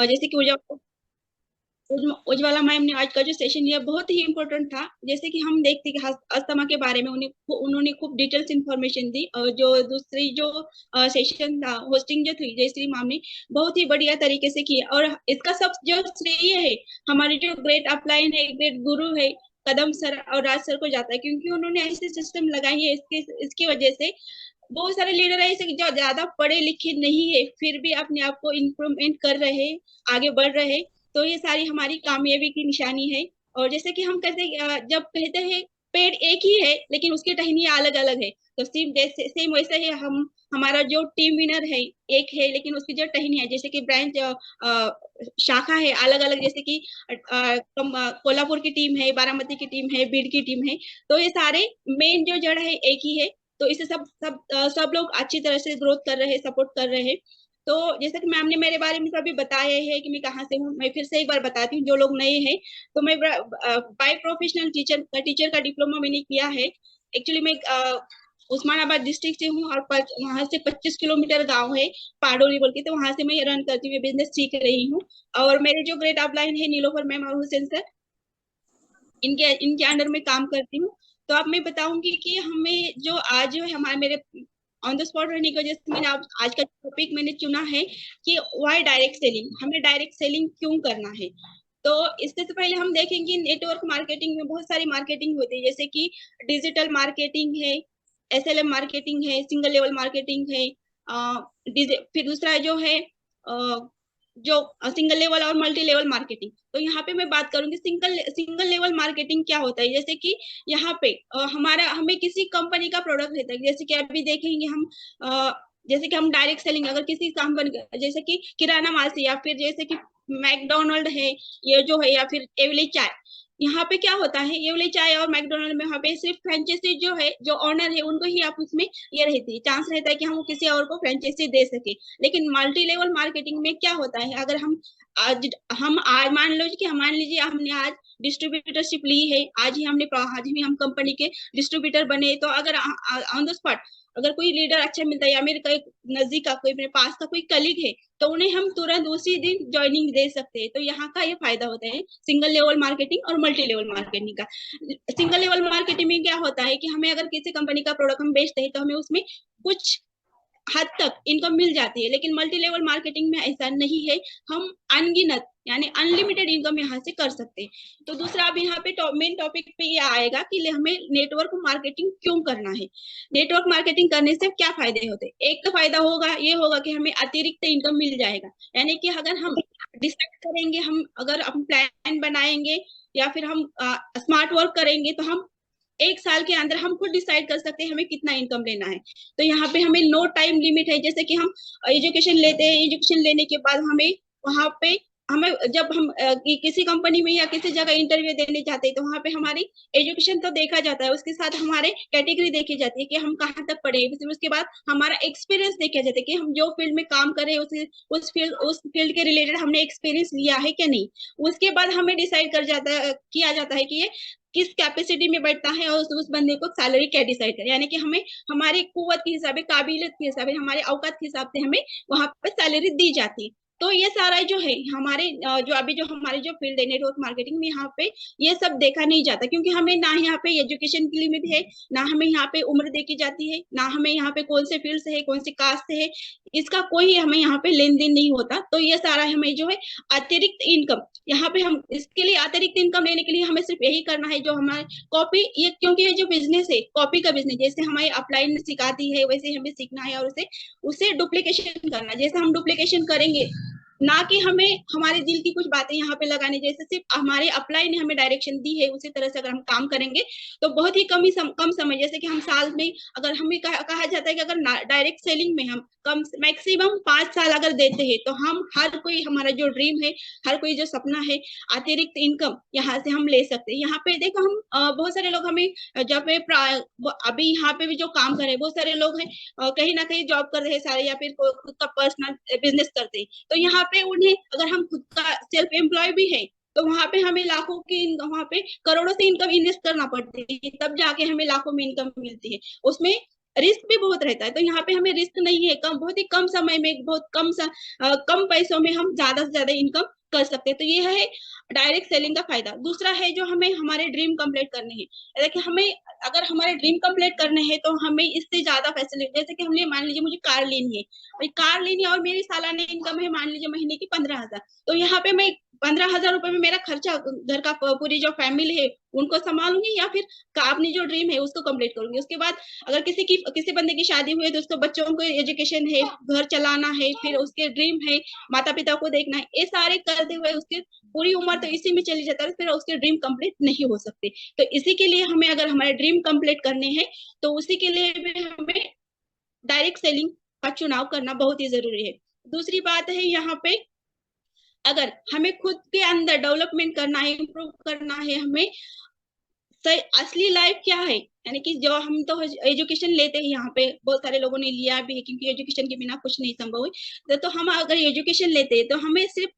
जैसे कि उज्ज्वला मैम ने आज का जो सेशन लिया बहुत ही इम्पोर्टेंट था। जैसे कि हम देखते कि अस्थमा के बारे में उन्होंने खूब डिटेल्स इंफॉर्मेशन दी। और जो दूसरी जो सेशन था, होस्टिंग जो थी जयश्री मैम ने बहुत ही बढ़िया तरीके से किया। और इसका सब जो श्रेय है हमारे जो ग्रेट अपलाइन है, ग्रेट गुरु है कदम सर और राज सर को जाता है, क्योंकि उन्होंने ऐसे सिस्टम लगाई है। इसकी वजह से बहुत सारे लीडर ऐसे जो ज्यादा पढ़े लिखे नहीं है फिर भी अपने आप को इम्प्रूवमेंट कर रहे हैं, आगे बढ़ रहे हैं। तो ये सारी हमारी कामयाबी की निशानी है। और जैसे कि हम कहते जब कहते हैं पेड़ एक ही है लेकिन उसकी टहनियाँ अलग अलग है, तो सेम वैसे ही हम हमारा जो टीम विनर है एक है, लेकिन उसकी जो टहनी है जैसे कि ब्रांच शाखा है अलग अलग। जैसे कि कोल्हापुर की टीम है, बारामती की टीम है, बीड की टीम है। तो ये सारे मेन जो जड़ है एक ही है। तो इसे सब लोग अच्छी तरह से ग्रोथ कर रहे हैं, सपोर्ट कर रहे हैं। तो जैसे कि मैम ने मेरे बारे में सभी बताया है कि मैं कहाँ से हूँ, मैं फिर से एक बार बताती हूँ जो लोग नए हैं। तो मैं बाय प्रोफेशनल टीचर का डिप्लोमा मैंने किया है। एक्चुअली मैं उस्मानाबाद डिस्ट्रिक्ट से हूँ, और वहां से 25 किलोमीटर गांव है पाडोली बोल के, तो वहां से मैं रन करती हुई बिजनेस सीख रही हूँ। और मेरे जो ग्रेट अपलाइन है नीलोफर मैम और हुसैन सर, इनके इनके अंडर में काम करती हूँ। तो अब मैं बताऊंगी कि हमें जो आज जो है हमारे मेरे ऑन द स्पॉट रहने की वजह से मैंने आज का टॉपिक मैंने चुना है कि वाई डायरेक्ट सेलिंग, हमें डायरेक्ट सेलिंग क्यों करना है। तो इससे से पहले हम देखेंगे नेटवर्क मार्केटिंग में बहुत सारी मार्केटिंग होती है, जैसे कि डिजिटल मार्केटिंग है, एसएलएम मार्केटिंग है, सिंगल लेवल मार्केटिंग है। फिर दूसरा जो है जो सिंगल लेवल और मल्टी लेवल मार्केटिंग। तो यहाँ पे मैं बात करूंगी सिंगल सिंगल लेवल मार्केटिंग क्या होता है। जैसे कि यहाँ पे हमारा हमें किसी कंपनी का प्रोडक्ट रहता है, जैसे कि अभी देखेंगे हम जैसे कि हम डायरेक्ट सेलिंग अगर किसी कंपनी का, जैसे कि किराना माल से, या फिर जैसे कि मैकडोनल्ड है ये जो है, या फिर एवली चाय। यहाँ पे क्या होता है, ये वाली चाय और मैकडोनल्ड में यहाँ पे सिर्फ फ्रेंचाइजी जो है, जो ऑनर है उनको ही आप उसमें ये रहती है, चांस रहता है कि हम किसी और को फ्रेंचाइजी दे सके। लेकिन मल्टी लेवल मार्केटिंग में क्या होता है, अगर आज मान लो कि हम मान लीजिए हमने आज डिस्ट्रीब्यूटरशिप ली है, आज ही हम कंपनी के डिस्ट्रीब्यूटर बने, तो अगर ऑन द स्पॉट अगर कोई लीडर अच्छा मिलता है, या मेरे का नजदीक का कोई, मेरे पास का कोई कलीग है, तो उन्हें हम तुरंत उसी दिन ज्वाइनिंग दे सकते हैं। तो यहाँ का ये फायदा होता है सिंगल लेवल मार्केटिंग और मल्टी लेवल मार्केटिंग का। सिंगल लेवल मार्केटिंग में क्या होता है कि हमें अगर किसी कंपनी का प्रोडक्ट हम बेचते हैं तो हमें उसमें कुछ हद तक इनकम मिल जाती है, लेकिन मल्टी लेवल मार्केटिंग में ऐसा नहीं है। हम अनगिनत यानी अनलिमिटेड इनकम यहाँ से कर सकते हैं। तो दूसरा अब यहाँ पे मेन टॉपिक पे ये आएगा कि हमें नेटवर्क मार्केटिंग क्यों करना है। नेटवर्क मार्केटिंग करने से क्या फायदे होते हैं। एक तो फायदा होगा ये होगा कि हमें अतिरिक्त इनकम मिल जाएगा। यानी कि अगर हम डिसाइड करेंगे, हम अगर हम प्लान बनाएंगे या फिर हम स्मार्ट वर्क करेंगे, तो हम एक साल के अंदर हम खुद डिसाइड कर सकते हैं हमें कितना इनकम लेना है। तो यहाँ पे हमें नो टाइम लिमिट है। जैसे कि हम एजुकेशन लेते हैं, एजुकेशन लेने के बाद हमें वहां पे हमें जब हम किसी कंपनी में या किसी जगह इंटरव्यू देने जाते हैं, तो वहां पे हमारी एजुकेशन तो देखा जाता है, उसके साथ हमारे कैटेगरी देखी जाती है कि हम कहाँ तक पढ़े। फिर उसके बाद हमारा एक्सपीरियंस देखा जाता है कि हम जो फील्ड में काम कर रहे हैं उस फील्ड के रिलेटेड हमने एक्सपीरियंस लिया है क्या नहीं। उसके बाद हमें डिसाइड किया जाता है कि ये किस कैपेसिटी में बैठता है, और उस बंदे को सैलरी क्या डिसाइड करे। यानी कि हमें हमारी कुवत के हिसाब से, काबिलियत के हिसाब से, हमारे औकात के हिसाब से हमें वहां पे सैलरी दी जाती है। तो ये सारा जो है हमारे जो अभी जो हमारी जो फील्ड है नेटवर्क मार्केटिंग में, यहाँ पे ये सब देखा नहीं जाता, क्योंकि हमें ना यहाँ पे एजुकेशन की लिमिट है, ना हमें यहाँ पे उम्र देखी जाती है, ना हमें यहाँ पे कौन से फील्ड से है, कौन से कास्ट से है, इसका कोई हमें यहाँ पे लेन देन नहीं होता। तो ये सारा हमें जो है अतिरिक्त इनकम, यहाँ पे हम इसके लिए अतिरिक्त इनकम लेने के लिए हमें सिर्फ यही करना है जो हमारे कॉपी, ये क्योंकि ये जो बिजनेस है कॉपी का बिजनेस, जैसे हमारी अपलाइन सिखाती है वैसे हमें सीखना है, और उसे उसे डुप्लीकेशन करना। जैसे हम डुप्लीकेशन करेंगे, ना कि हमें हमारे दिल की कुछ बातें यहाँ पे लगाने, जैसे सिर्फ हमारे अप्लाई ने हमें डायरेक्शन दी है उसी तरह से अगर हम काम करेंगे तो बहुत ही कम समय, जैसे कि हम साल में, अगर हमें कहा जाता है कि अगर डायरेक्ट सेलिंग में हम कम मैक्सिमम 5 साल अगर देते हैं, तो हम हर कोई हमारा जो ड्रीम है, हर कोई जो सपना है, अतिरिक्त इनकम यहाँ से हम ले सकते हैं। यहाँ पे देखो हम बहुत सारे लोग हमें जब अभी यहाँ पे भी जो काम कर रहे हैं बहुत सारे लोग हैं, कहीं ना कहीं जॉब कर रहे हैं सारे, या फिर खुद का पर्सनल बिजनेस करते हैं। तो यहाँ पे उन्हें अगर हम खुद का सेल्फ एम्प्लॉय भी है, तो वहां पे हमें लाखों की, वहां पे करोड़ों से इनकम इन्वेस्ट करना पड़ती है, तब जाके हमें लाखों में इनकम मिलती है। उसमें रिस्क भी बहुत रहता है। तो यहाँ पे हमें रिस्क नहीं है, कम बहुत ही कम समय में बहुत कम पैसों में हम ज्यादा से ज्यादा इनकम कर सकते हैं। तो ये है डायरेक्ट सेलिंग का फायदा। दूसरा है जो हमें हमारे ड्रीम कंप्लीट करने हैं, देखिए हमें अगर हमारे ड्रीम कंप्लीट करने हैं तो हमें इससे ज्यादा फैसिलिटी, जैसे कि हमने मान लीजिए मुझे कार लेनी है, और कार लेनी है और मेरी सालाना इनकम है मान लीजिए महीने की 15,000, तो यहाँ पे मैं 15,000 रुपए में मेरा खर्चा घर का पूरी जो फैमिली है उनको संभालूंगी, या फिर अपनी जो ड्रीम है उसको कंप्लीट करूंगी। उसके बाद अगर किसी बंदे की शादी हुई है तो उसको बच्चों को एजुकेशन है, घर चलाना है, फिर उसके ड्रीम है माता पिता को देखना है, ये सारे करते हुए उसके पूरी उम्र तो इसी में चली जाता है, फिर उसके ड्रीम कंप्लीट नहीं हो सकते। तो इसी के लिए हमें अगर हमारे ड्रीम कंप्लीट करने हैं तो उसी के लिए भी हमें डायरेक्ट सेलिंग का चुनाव करना बहुत ही जरूरी है। दूसरी बात है यहाँ पे, अगर हमें खुद के अंदर डेवलपमेंट करना है, इम्प्रूव करना है, हमें सही असली लाइफ क्या है, यानी कि जो हम तो एजुकेशन लेते हैं, यहाँ पे बहुत सारे लोगों ने लिया भी है क्योंकि एजुकेशन के बिना कुछ नहीं संभव है। तो हम अगर एजुकेशन लेते हैं तो हमें सिर्फ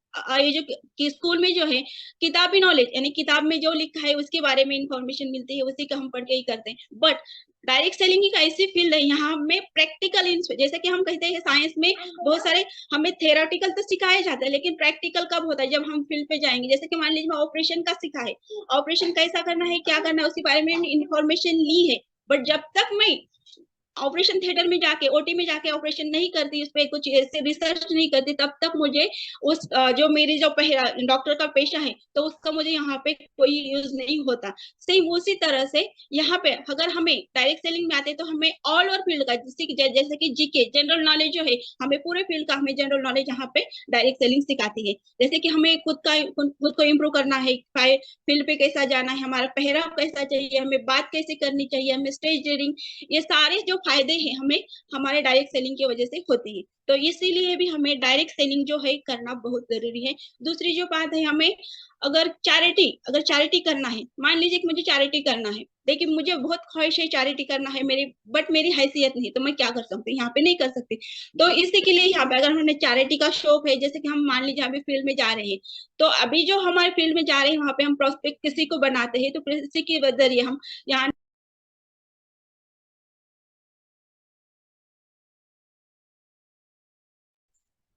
कि स्कूल में जो है किताबी नॉलेज, यानी किताब में जो लिखा है उसके बारे में इंफॉर्मेशन मिलती है, उसी का हम पढ़ के ही करते हैं। बट डायरेक्ट सेलिंग एक ऐसी फील्ड है, यहाँ हमें प्रैक्टिकल, जैसे कि हम कहते हैं साइंस में बहुत सारे हमें थेराटिकल तो सिखाया जाता है, लेकिन प्रैक्टिकल कब होता है, जब हम फील्ड पे जाएंगे। जैसे कि मान लीजिए ऑपरेशन का सिखा है, ऑपरेशन कैसा करना है, क्या करना है, उसके बारे में इंफॉर्मेशन ली है, बट जब तक मैं ऑपरेशन थिएटर में जाके, ओटी में जाके ऑपरेशन नहीं करती, उस पर कुछ ऐसे रिसर्च नहीं करती, तब तक मुझे उस जो मेरी जो डॉक्टर का पेशा है तो उसका मुझे यहाँ पे कोई यूज नहीं होता। सेम उसी तरह से यहाँ पे अगर हमें डायरेक्ट सेलिंग में आते तो हमें ऑल ओवर फील्ड का, जैसे कि जीके जनरल नॉलेज जो है, हमें पूरे फील्ड का हमें जनरल नॉलेज यहाँ पे डायरेक्ट सेलिंग सिखाती है। जैसे कि हमें खुद को इम्प्रूव करना है, फील्ड पे कैसा जाना है, हमारा पहराव कैसा चाहिए, हमें बात कैसे करनी चाहिए, हमें स्टेज रीडिंग, ये सारे जो फायदे हैं हमें हमारे डायरेक्ट सेलिंग की वजह से होती है। तो इसीलिए भी हमें डायरेक्ट सेलिंग जो है करना बहुत जरूरी है। दूसरी जो बात है, हमें अगर चैरिटी करना है, मान लीजिए कि मुझे चैरिटी करना है, लेकिन मुझे बहुत ख्वाहिश है चैरिटी करना है मेरी, बट मेरी हैसियत नहीं, तो मैं क्या कर सकती हूँ, यहाँ पे नहीं कर सकती। तो इसी के लिए यहाँ पे अगर हमें चैरिटी का शौक है, जैसे कि हम मान लीजिए अभी फील्ड में जा रहे हैं, तो अभी जो हमारे फील्ड में जा रहे हैं वहां पे हम प्रोस्पेक्ट किसी को बनाते हैं, तो किसी के जरिए हम यहाँ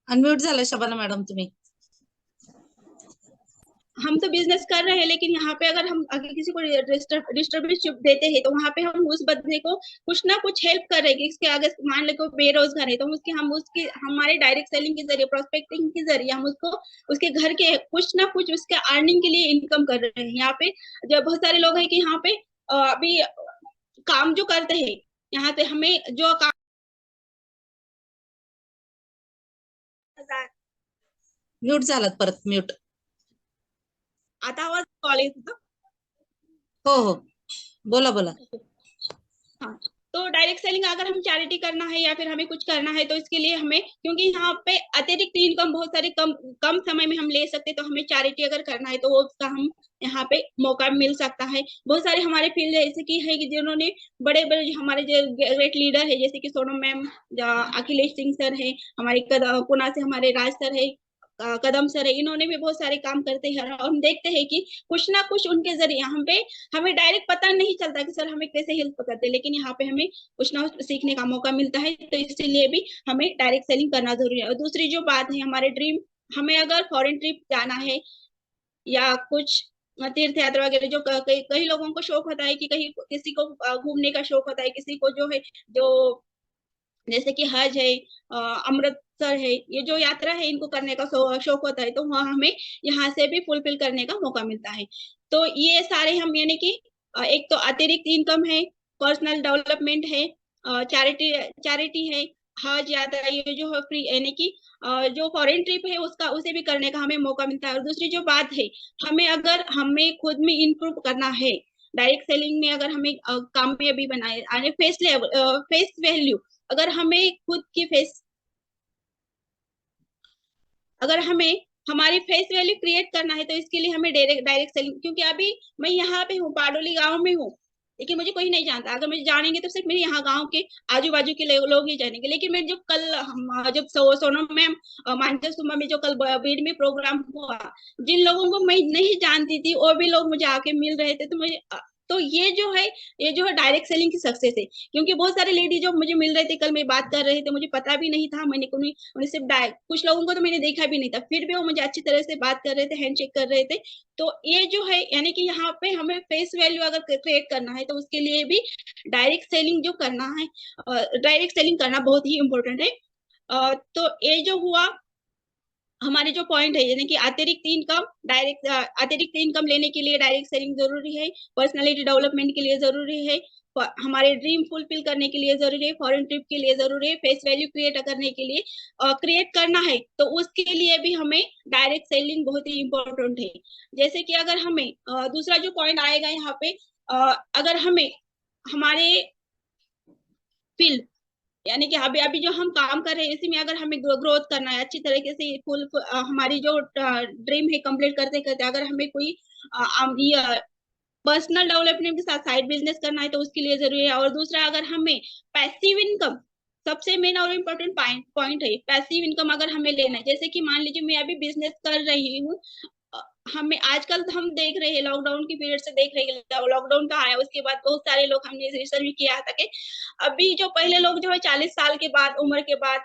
अनम्यूट झालं शबाना मॅडम तुम्ही। हम तो बिजनेस कर रहे हैं, लेकिन यहाँ पे अगर किसी को डिस्टर्बेंस देते हैं तो वहां पे हम उस बंदे को कुछ ना कुछ हेल्प कर रहे हैं कि इसके आगे मान लो बेरोजगार है, तो उसकी हमारे डायरेक्ट सेलिंग के जरिए, प्रोस्पेक्टिंग के जरिए हम उसको उसके घर के कुछ ना कुछ उसके अर्निंग के लिए इनकम कर रहे हैं। यहाँ पे जब बहुत सारे लोग हैं कि यहाँ पे अभी काम जो करते हैं, यहाँ पे हमें जो काम म्यूट झालात परत म्यूट। आता आवाज कॉलेज होता। हो हो बोला बोला। हाँ, तो डायरेक्ट सेलिंग अगर हम चैरिटी करना है या फिर हमें कुछ करना है तो इसके लिए हमें, क्योंकि यहाँ पे अतिरिक्त इनकम बहुत सारे कम कम समय में हम ले सकते, तो हमें चैरिटी अगर करना है तो वो उसका हम यहाँ पे मौका मिल सकता है। बहुत सारे हमारे फील्ड ऐसे की है कि जिन्होंने बड़े बड़े हमारे जो ग्रेट लीडर है, जैसे कि सोनम मैम, अखिलेश सिंह सर है, हमारे पुणे से हमारे राज सर है, कदम सर है, इन्होंने भी बहुत सारे काम करते हैं, और हम देखते हैं कि कुछ ना कुछ उनके जरिए हम पे हमें डायरेक्ट पता नहीं चलता कि सर हमें कैसे हेल्प करते हैं, लेकिन यहाँ पे हमें कुछ ना कुछ सीखने का मौका मिलता है। तो इसीलिए भी हमें डायरेक्ट सेलिंग करना जरूरी है। और दूसरी जो बात है, हमारे ड्रीम, हमें अगर फॉरेन ट्रिप जाना है या कुछ तीर्थ यात्रा वगैरह, जो कई लोगों को शौक होता है कि कहीं किसी को घूमने का शौक होता है, किसी को जो है जो जैसे कि हज है, अमृतसर है, ये जो यात्रा है इनको करने का शौक होता है, तो वहाँ हमें यहाँ से भी फुलफिल करने का मौका मिलता है। तो ये सारे हम, यानी कि एक तो अतिरिक्त इनकम है, पर्सनल डेवलपमेंट है, चैरिटी चैरिटी है, हज यात्रा, ये जो है फ्री, यानी कि जो फॉरेन ट्रिप है उसका उसे भी करने का हमें मौका मिलता है। और दूसरी जो बात है, हमें खुद में इम्प्रूव करना है, डायरेक्ट सेलिंग में अगर हमें कामयाबी बनाए, फेस वैल्यू, अगर हमें खुद की फेस अगर हमें हमारी फेस वैल्यू क्रिएट करना है तो इसके लिए हमें डायरेक्ट सेलिंग, क्योंकि अभी मैं यहाँ पे हूँ, पाडोली गांव में हूँ, लेकिन मुझे कोई नहीं जानता। अगर मुझे जानेंगे तो सिर्फ मेरे यहाँ गांव के आजू बाजू के लोग ही जानेंगे। लेकिन मैं जब जब सोनम मैम मानकर सुबह में जो कल बीड़ में प्रोग्राम हुआ, जिन लोगों को मैं नहीं जानती थी वो भी लोग मुझे आके मिल रहे थे, तो तो ये जो है डायरेक्ट सेलिंग की सक्सेस है। क्योंकि बहुत सारे लेडी जो मुझे मिल रहे थे, कल मैं बात कर रहे थे, मुझे पता भी नहीं था, मैंने उन्हें सिर्फ कुछ लोगों को तो मैंने देखा भी नहीं था, फिर भी वो मुझे अच्छी तरह से बात कर रहे थे, हैंडशेक कर रहे थे। तो ये जो है यानी कि यहाँ पे हमें फेस वैल्यू अगर क्रिएट करना है तो उसके लिए भी डायरेक्ट सेलिंग जो करना है, डायरेक्ट सेलिंग करना बहुत ही इम्पोर्टेंट है। तो ये जो हुआ हमारे जो पॉइंट है, यानी कि अतिरिक्त इनकम लेने के लिए डायरेक्ट सेलिंग जरूरी है, पर्सनालिटी डेवलपमेंट के लिए जरूरी है, हमारे ड्रीम फुलफिल करने के लिए जरूरी है, फॉरेन ट्रिप के लिए जरूरी है, फेस वैल्यू क्रिएट करने के लिए क्रिएट करना है, तो उसके लिए भी हमें डायरेक्ट सेलिंग बहुत ही इम्पोर्टेंट है। जैसे कि अगर हमें दूसरा जो पॉइंट आएगा यहाँ पे, अगर हमें हमारे फील्ड, यानी कि अभी अभी जो हम काम कर रहे हैं इसी में अगर हमें ग्रोथ करना है अच्छी तरीके से, हमारी जो ड्रीम है कंप्लीट करते करते अगर हमें कोई पर्सनल डेवलपमेंट के साथ साइड बिजनेस करना है तो उसके लिए जरूरी है। और दूसरा, अगर हमें पैसिव इनकम, सबसे मेन और इम्पोर्टेंट पॉइंट है पैसिव इनकम अगर हमें लेना है। जैसे कि मान लीजिए मैं अभी बिजनेस कर रही हूँ, हमें आजकल तो हम देख रहे हैं, लॉकडाउन की पीरियड से देख रहे हैं, लॉकडाउन का आया उसके बाद बहुत सारे लोग, हमने रिसर्च भी किया था कि अभी जो पहले लोग जो है 40 साल के बाद, उम्र के बाद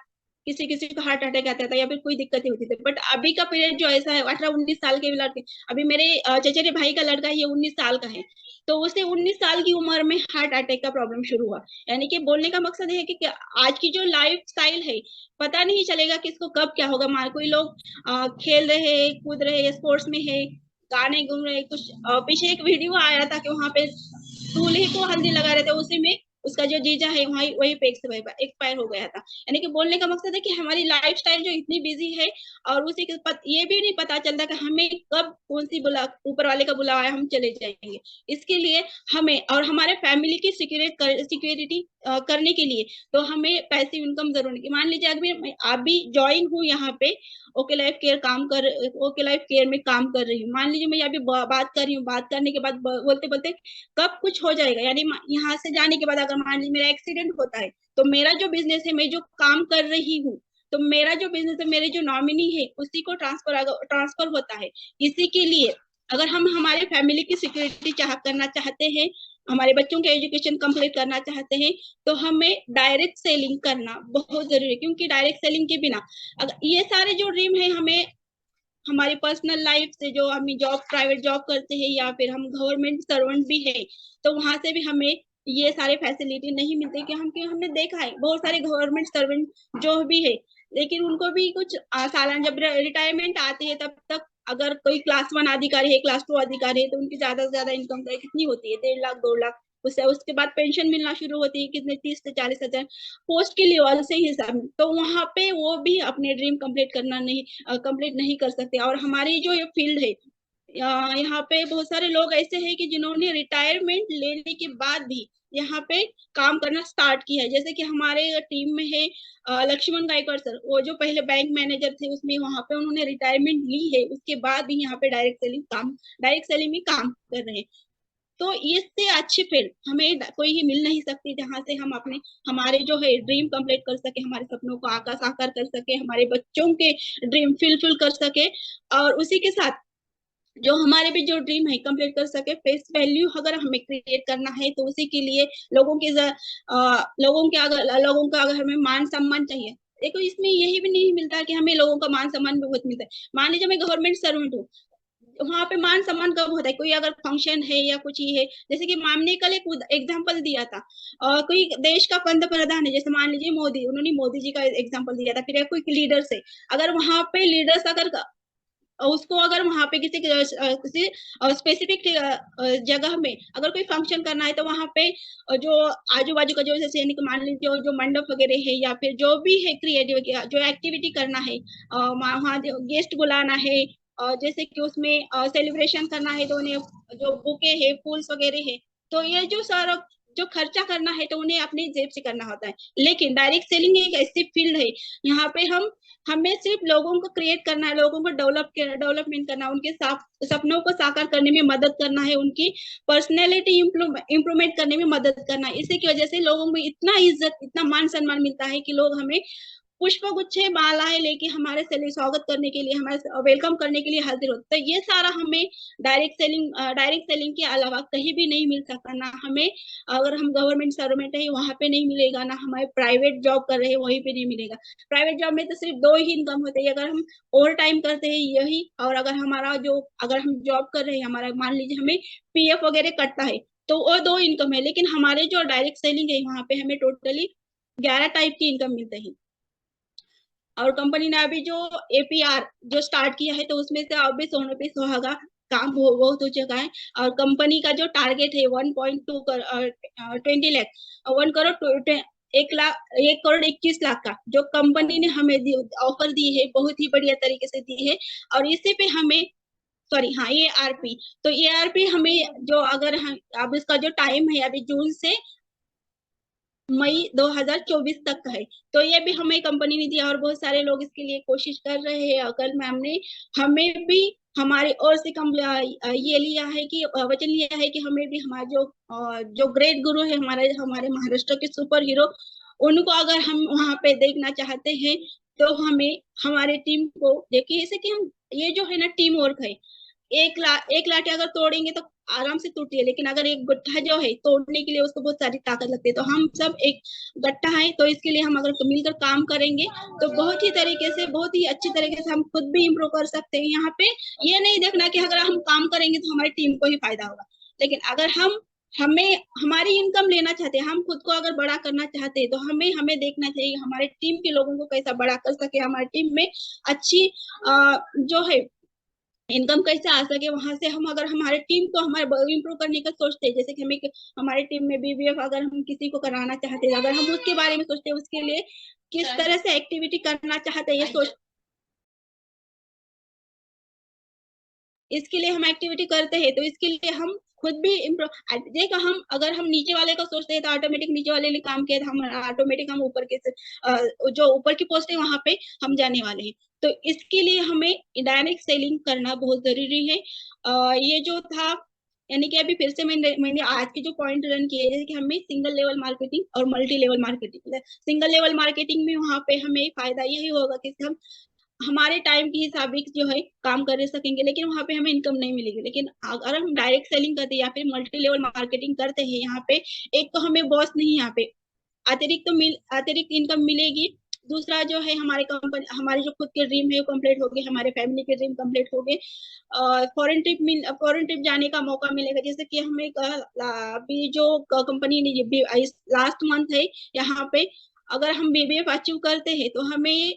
किसी किसी को हार्ट अटैक आता था या फिर कोई दिक्कतें होती थी, बट अभी का पीरियड जो ऐसा है 18-19 साल के लड़के, अभी मेरे चचेरे भाई का लड़का है, ये 19 साल का है, तो उसे 19 साल की उम्र में हार्ट अटैक का प्रॉब्लम शुरू हुआ। यानी कि बोलने का मकसद है कि आज की जो लाइफ स्टाइल है, पता नहीं चलेगा किसको कब क्या होगा। कोई लोग खेल रहे हैं, कूद रहे हैं, स्पोर्ट्स में है, गाने घूम रहे हैं, कुछ पीछे एक वीडियो आया था कि वहां पे दूल्हे को हल्दी लगा रहे थे, उसी में उसका जो जीजा है वही वही पे एक्सपायर हो गया था। यानी कि बोलने का मकसद है कि हमारी लाइफस्टाइल जो इतनी बिजी है, और उसी के ये भी नहीं पता चलता कि हमें कब कौन सी ऊपर वाले का बुलावा है, हम चले जाएंगे। इसके लिए हमें और हमारे फैमिली की सिक्योरिटी करने के लिए तो हमें पैसिव इनकम जरूर है। मान लीजिए अभी मैं अभी ज्वाइन हूँ यहाँ पे, ओके लाइफ केयर में काम कर रही हूँ, मान लीजिए मैं अभी बात कर रही हूँ, बात करने के बाद बोलते बोलते कब कुछ हो जाएगा, यानी यहाँ से जाने के बाद अगर मान लीजिए मेरा एक्सीडेंट होता है, तो मेरा जो बिजनेस है, मैं जो काम कर रही हूँ, तो मेरा जो बिजनेस है, मेरे जो नॉमिनी है उसी को ट्रांसफर होता है। इसी के लिए अगर हम हमारे फैमिली की सिक्योरिटी करना चाहते हैं, हमारे बच्चों के एजुकेशन कंप्लीट करना चाहते हैं, तो हमें डायरेक्ट सेलिंग करना बहुत जरूरी है। क्योंकि डायरेक्ट सेलिंग के बिना अगर ये सारे जो ड्रीम है, हमें हमारी पर्सनल लाइफ से, जो हम जॉब प्राइवेट जॉब करते हैं या फिर हम गवर्नमेंट सर्वेंट भी है, तो वहां से भी हमें ये सारे फैसिलिटी नहीं मिलते। कि हमने देखा है बहुत सारे गवर्नमेंट सर्वेंट जो भी है, लेकिन उनको भी कुछ सालाना जब रिटायरमेंट आती है तब तक, अगर कोई क्लास 1 अधिकारी है, क्लास 2 अधिकारी है, तो उनकी ज्यादा से ज्यादा इनकम कितनी होती है, 1.5 लाख 2 लाख। उसके बाद पेंशन मिलना शुरू होती है, कितने 30 से 40 हजार पोस्ट के लेवल से हिसाब में, तो वहां पे वो भी अपने ड्रीम कंप्लीट नहीं कर सकते। और हमारी जो ये फील्ड है, यहाँ पे बहुत सारे लोग ऐसे हैं कि जिन्होंने रिटायरमेंट लेने के बाद भी यहाँ पे काम करना स्टार्ट किया है। जैसे कि हमारे टीम में है लक्ष्मण गायकवाड़ सर, वो जो पहले बैंक मैनेजर थे, उसमें वहां पे उन्होंने रिटायरमेंट ली है, उसके बाद भी यहाँ पे डायरेक्ट सेलिंग में काम कर रहे हैं। तो इससे अच्छी फील्ड हमें कोई ही मिल नहीं सकती, जहां से हम अपने हमारे जो है ड्रीम कंप्लीट कर सके, हमारे सपनों को साकार कर सके, हमारे बच्चों के ड्रीम फुलफिल कर सके, और उसी के साथ जो हमारे भी जो ड्रीम है कंप्लीट कर सके। फेस वैल्यू अगर हमें क्रिएट करना है तो उसी के लिए लोगों का अगर हमें मान सम्मान चाहिए। देखो, इसमें यही भी नहीं मिलता कि हमें लोगों का मान सम्मान भी बहुत मिलता है। मान लीजिए मैं गवर्नमेंट सर्वेंट हूँ, वहां पे मान सम्मान कब होता है, कोई अगर फंक्शन है या कुछ ही है, जैसे कि मैम ने कल एक एग्जांपल दिया था, कोई देश का पंत प्रधान है, जैसे मान लीजिए मोदी, उन्होंने मोदी जी का एग्जांपल दिया था, फिर कोई लीडर से, अगर वहां पे लीडर्स अगर उसको अगर वहां पे किसी स्पेसिफिक जगह में अगर कोई फंक्शन करना है, तो वहां पे जो आजू बाजू का जो, जैसे मान लीजिए जो मंडप वगैरह है या फिर जो भी है क्रिएटिव जो एक्टिविटी करना है, वहाँ गेस्ट बुलाना है, जैसे कि उसमें सेलिब्रेशन करना है, तो उन्हें जो बुके है, फूल्स वगैरह है, तो ये जो सारा जो खर्चा करना है तो उन्हें अपनी जेब से करना होता है। लेकिन डायरेक्ट सेलिंग एक ऐसी फील्ड है, यहाँ पे हमें सिर्फ लोगों को क्रिएट करना है, लोगों को डेवलपमेंट करना है, उनके सपनों को साकार करने में मदद करना है, उनकी पर्सनैलिटी इंप्रूवमेंट करने में मदद करना है। इसी की वजह से लोगों में इतना इज्जत, इतना मान सम्मान मिलता है कि लोग हमें पुष्प गुच्छे मालाएं लेके हमारे स्वागत करने के लिए, हमारे वेलकम करने के लिए हाजिर होते। तो ये सारा हमें डायरेक्ट सेलिंग के अलावा कहीं भी नहीं मिल सकता। ना हमें, अगर हम गवर्नमेंट सर्वेंट है वहां पे नहीं मिलेगा, ना हमारे प्राइवेट जॉब कर रहे हैं वहीं पे नहीं मिलेगा। प्राइवेट जॉब में तो सिर्फ दो ही इनकम होते हैं, अगर हम ओवर टाइम करते हैं यही, और अगर हम जॉब कर रहे हैं, हमारा मान लीजिए हमें पीएफ वगैरह कटता है, तो वो दो इनकम है। लेकिन हमारे जो डायरेक्ट सेलिंग है वहां पे हमें टोटली 11 टाइप की इनकम मिलते हैं। और कंपनी ने अभी जो एपीआर जो स्टार्ट किया है, तो उसमें से अभी सोने पे सुहागा काम बहुत हो चुका है। और कंपनी का जो टारगेट है 1.2 20 लाख 1 करोड़ 1 करोड़ 21 लाख का जो कंपनी ने हमें ऑफर दी है, बहुत ही बढ़िया तरीके से दी है। और इसी पे हमें, सॉरी हाँ, ये आरपी, तो ये आरपी हमें जो, अगर हम अब इसका जो टाइम है अभी जून से मई 2024 तक का है, तो ये भी हमें कंपनी ने दिया। और बहुत सारे लोग इसके लिए कोशिश कर रहे हैं। और कल मैम ने हमें भी हमारे और से कम ये लिया है कि वचन लिया है कि हमें भी हमारे जो ग्रेट गुरु है, हमारे हमारे महाराष्ट्र के सुपर हीरो, उनको अगर हम वहां पे देखना चाहते हैं, तो हमें हमारे टीम को देखिए, जैसे कि हम, ये जो है ना टीम वर्क है। एक लाठी अगर तोड़ेंगे तो आराम से टूटती है, लेकिन अगर एक गट्ठा जो है तोड़ने के लिए उसको बहुत सारी ताकत लगती है। तो हम सब एक गट्ठा है, तो इसके लिए हम अगर मिलकर काम करेंगे तो बहुत ही तरीके से, बहुत ही अच्छी तरीके से हम खुद भी इम्प्रूव कर सकते हैं। यहाँ पे ये नहीं देखना कि अगर हम काम करेंगे तो हमारी टीम को ही फायदा होगा, लेकिन अगर हम हमें हमारी इनकम लेना चाहते हैं, हम खुद को अगर बड़ा करना चाहते हैं, तो हमें हमें देखना चाहिए हमारे टीम के लोगों को कैसा बड़ा कर सके, हमारी टीम में अच्छी जो है इनकम कैसे आ सके। वहां से हम, अगर हमारे टीम को हमारे इम्प्रूव करने का सोचते हैं, जैसे कि हमें हमारे टीम में बीबीएफ अगर हम किसी को कराना चाहते हैं, अगर हम उसके बारे में सोचते हैं, उसके लिए किस तरह से एक्टिविटी करना चाहते हैं, ये सोच, इसके लिए हम एक्टिविटी करते हैं, तो इसके लिए हम खुद भी इम्प्रूव देखा। हम अगर हम नीचे वाले का सोचते हैं तो ऑटोमेटिक नीचे वाले ने काम किया, तो हम ऑटोमेटिक हम ऊपर के जो ऊपर की पोस्ट है वहां पे हम जाने वाले हैं। तो इसके लिए हमें डायरेक्ट सेलिंग करना बहुत जरूरी है। ये जो था, यानी कि अभी फिर से मैंने आज के जो पॉइंट रन किए, जैसे कि हमें सिंगल लेवल मार्केटिंग और multi level marketing. Single level marketing में वहां पे हमें फायदा यही होगा कि हम हमारे टाइम के हिसाब जो है काम कर सकेंगे, लेकिन वहां पे हमें इनकम नहीं मिलेगी। लेकिन अगर हम डायरेक्ट सेलिंग करते हैं या फिर मल्टी लेवल मार्केटिंग करते हैं, यहाँ पे एक तो हमें बॉस नहीं, यहाँ पे अतिरिक्त इनकम मिलेगी। दूसरा जो है, हमारे कंपनी, हमारे जो खुद के ड्रीम है वो कंप्लीट हो गए, हमारे फैमिली के ड्रीम कंप्लीट हो गए। फॉरेन ट्रिप जाने का मौका मिलेगा। जैसे कि हमें अभी जो कंपनी ने लास्ट मंथ है, यहाँ पे अगर हम बीबीएफ अचीव करते हैं तो हमें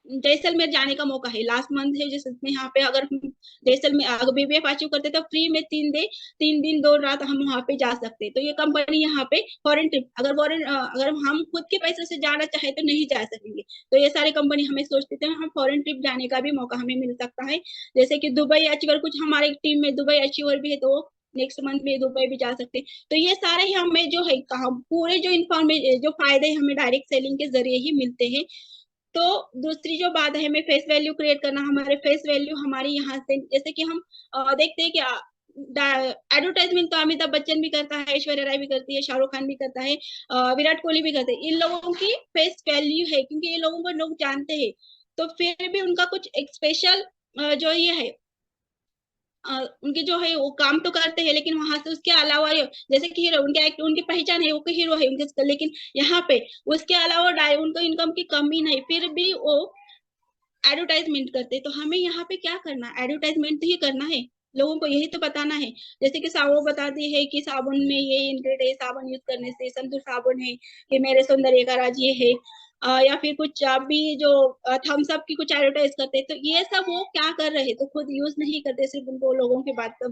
जैसलमेर जाने का मौका है। लास्ट मंथ है जिसमें यहाँ पे अगर हम जैसलमेर अगर बीबीएफ अचीव करते तो फ्री में 3 दिन 2 रात हम वहाँ पे जा सकते हैं। तो ये कंपनी यहाँ पे फॉरेन ट्रिप, अगर हम खुद के पैसे से जाना चाहे तो नहीं जा सकेंगे। तो ये सारी कंपनी हमें सोचते थे, हम फॉरेन ट्रिप जाने का भी मौका हमें मिल सकता है। जैसे कि दुबई अचीवर, कुछ हमारे टीम में दुबई अचीवर भी है, तो नेक्स्ट मंथ में दुबई भी जा सकते हैं। तो ये सारे ही हमें जो है पूरे जो इन्फॉर्मेशन, जो फायदे हमें डायरेक्ट सेलिंग के जरिए ही मिलते हैं। तो दूसरी जो बात है, हमें फेस वैल्यू क्रिएट करना। हमारे फेस वैल्यू हमारी यहाँ से, जैसे कि हम देखते हैं कि एडवर्टाइजमेंट तो अमिताभ बच्चन भी करता है, ऐश्वर्या राय भी करती है, शाहरुख खान भी करता है, विराट कोहली भी करते हैं। इन लोगों की फेस वैल्यू है, क्योंकि ये लोगों को लोग जानते हैं। तो फिर भी उनका कुछ एक स्पेशल जो ये है, उनके जो है वो काम तो करते हैं, लेकिन वहां से उसके अलावा जैसे कि हीरो, उनकी पहचान है, वो हीरो है उनके, लेकिन यहाँ पे उसके अलावा उनको इनकम की कमी नहीं, फिर भी वो एडवर्टाइजमेंट करते। तो हमें यहाँ पे क्या करना, एडवर्टाइजमेंट ही करना है, लोगों को यही तो बताना है। जैसे कि साबुन बताती है कि साबुन में ये इंग्रेडिएंट है, साबुन यूज करने से, संतूर साबुन है कि मेरे सौंदर्य का राज ये है। या फिर कुछ अभी जो थम्स अप की कुछ एडवर्टाइज करते हैं, तो ये सब वो क्या कर रहे हैं, तो खुद यूज नहीं करते, सिर्फ उनको लोगों की बात